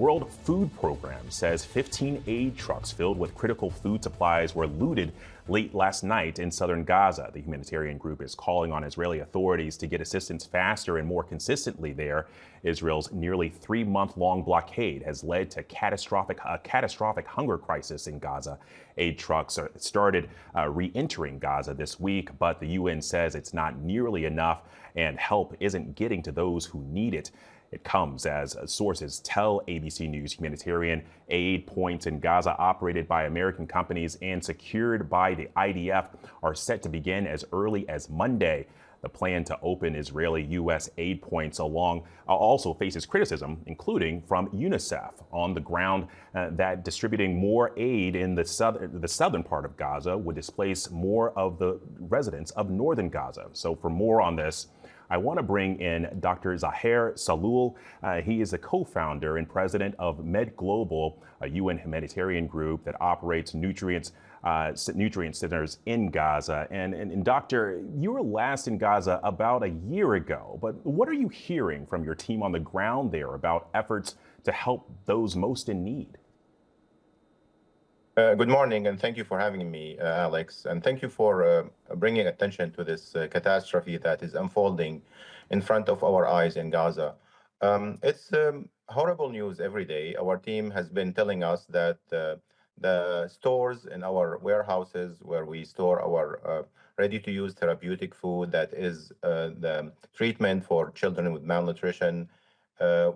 World Food Program says 15 aid trucks filled with critical food supplies were looted late last night in southern Gaza. The humanitarian group is calling on Israeli authorities to get assistance faster and more consistently there. Israel's nearly 3-month-long blockade has led to a catastrophic hunger crisis in Gaza. Aid trucks started re-entering Gaza this week, but the UN says it's not nearly enough and help isn't getting to those who need it. It comes as sources tell ABC News humanitarian aid points in Gaza operated by American companies and secured by the IDF are set to begin as early as Monday. The plan to open Israeli-U.S. aid points also faces criticism, including from UNICEF on the ground that distributing more aid in the southern part of Gaza would displace more of the residents of northern Gaza. So for more on this, I want to bring in Dr. Zaher Sahloul. He is the co-founder and president of MedGlobal, a UN humanitarian group that operates nutrient centers in Gaza. And Doctor, you were last in Gaza about a year ago, but what are you hearing from your team on the ground there about efforts to help those most in need? Good morning, and thank you for having me, Alex. And thank you for bringing attention to this catastrophe that is unfolding in front of our eyes in Gaza. It's horrible news every day. Our team has been telling us that the stores in our warehouses where we store our ready-to-use therapeutic food, that is the treatment for children with malnutrition,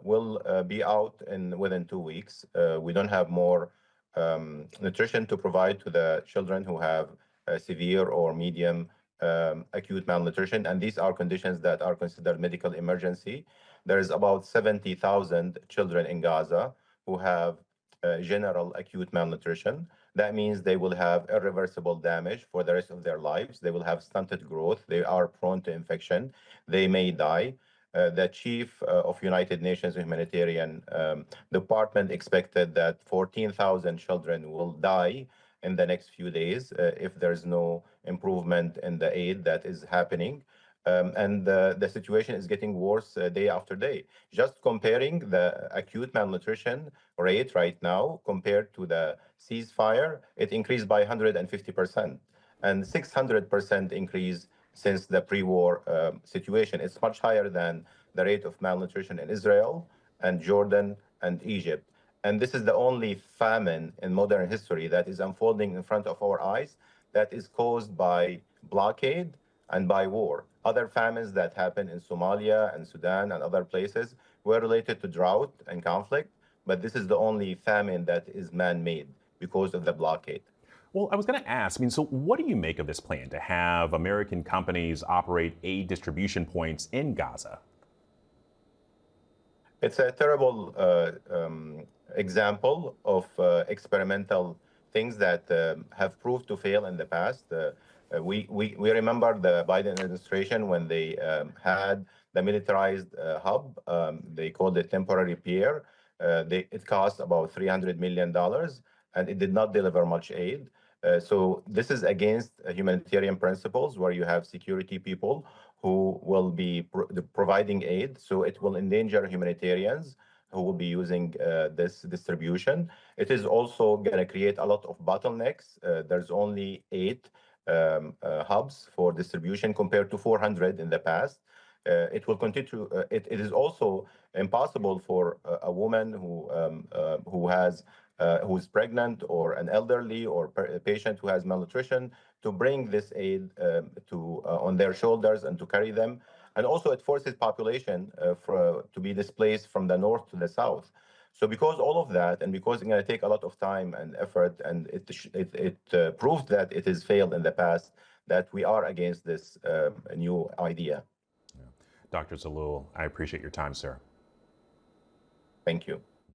will be out within 2 weeks. We don't have more nutrition to provide to the children who have severe or medium acute malnutrition, and these are conditions that are considered medical emergency. There is about 70,000 children in Gaza who have general acute malnutrition. That means they will have irreversible damage for the rest of their lives. They will have stunted growth. They are prone to infection. They may die. The chief of United Nations Humanitarian Department expected that 14,000 children will die in the next few days if there's no improvement in the aid that is happening. And the situation is getting worse day after day. Just comparing the acute malnutrition rate right now compared to the ceasefire, it increased by 150% and 600% increase since the pre-war situation. It's much higher than the rate of malnutrition in Israel and Jordan and Egypt. And this is the only famine in modern history that is unfolding in front of our eyes that is caused by blockade and by war. Other famines that happened in Somalia and Sudan and other places were related to drought and conflict, but this is the only famine that is man-made because of the blockade. Well, I was going to ask, so what do you make of this plan to have American companies operate aid distribution points in Gaza? It's a terrible example of experimental things that have proved to fail in the past. We remember the Biden administration when they had the militarized hub. They called it temporary pier. It cost about $300 million, and it did not deliver much aid. So this is against humanitarian principles where you have security people who will be providing aid. So it will endanger humanitarians who will be using this distribution. It is also going to create a lot of bottlenecks. There's only 8 hubs for distribution compared to 400 in the past. It will continue to, it is also impossible for a woman who's pregnant or an elderly or a patient who has malnutrition to bring this aid on their shoulders and to carry them. And also it forces population to be displaced from the north to the south. So because all of that, and because it's going to take a lot of time and effort, and it proved that it has failed in the past, that we are against this new idea. Yeah. Dr. Sahloul, I appreciate your time, sir. Thank you.